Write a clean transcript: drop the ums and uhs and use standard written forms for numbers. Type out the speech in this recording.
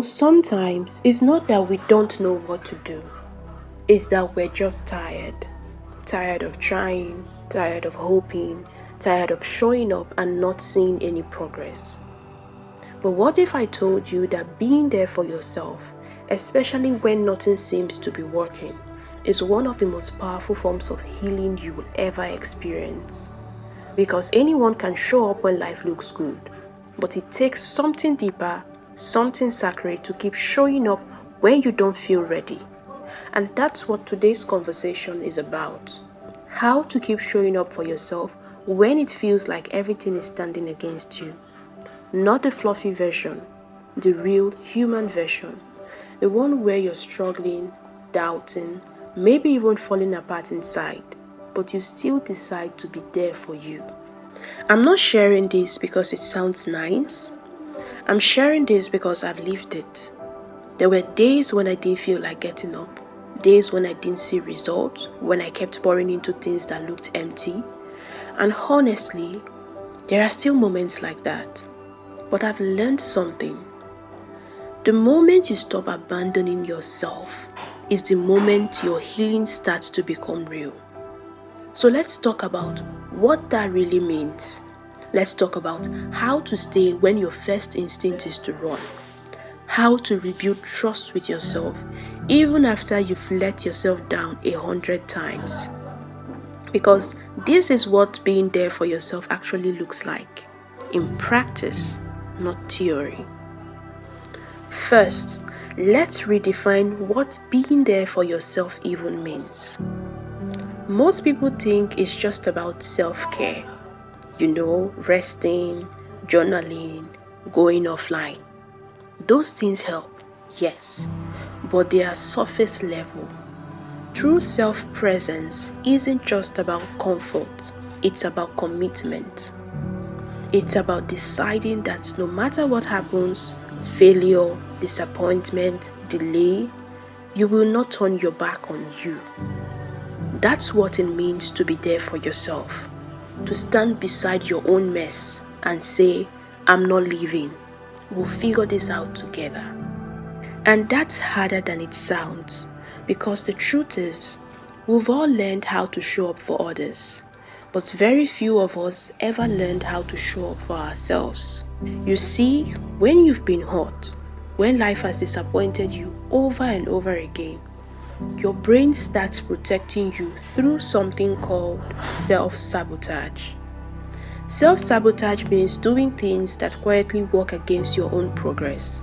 Sometimes it's not that we don't know what to do, it's that we're just tired. Tired of trying, tired of hoping, tired of showing up and not seeing any progress. But what if I told you that being there for yourself, especially when nothing seems to be working, is one of the most powerful forms of healing you will ever experience? Because anyone can show up when life looks good, but it takes something deeper, something sacred to keep showing up when you don't feel ready. And that's what today's conversation is about. How to keep showing up for yourself when it feels like everything is standing against you. Not the fluffy version, the real human version. The one where you're struggling, doubting, maybe even falling apart inside, but you still decide to be there for you. I'm not sharing this because it sounds nice. I'm sharing this because I've lived it. There were days when I didn't feel like getting up, days when I didn't see results, when I kept pouring into things that looked empty. And honestly, there are still moments like that. But I've learned something. The moment you stop abandoning yourself is the moment your healing starts to become real. So let's talk about what that really means. Let's talk about how to stay when your first instinct is to run. How to rebuild trust with yourself even after you've let yourself down 100 times. Because this is what being there for yourself actually looks like. In practice, not theory. First, let's redefine what being there for yourself even means. Most people think it's just about self-care. Resting, journaling, going offline. Those things help, yes, but they are surface level. True self-presence isn't just about comfort, it's about commitment. It's about deciding that no matter what happens, failure, disappointment, delay, you will not turn your back on you. That's what it means to be there for yourself. To stand beside your own mess and say, I'm not leaving. We'll figure this out together. And that's harder than it sounds, because the truth is, we've all learned how to show up for others, but very few of us ever learned how to show up for ourselves. You see, when you've been hurt, when life has disappointed you over and over again, your brain starts protecting you through something called self-sabotage. Self-sabotage means doing things that quietly work against your own progress.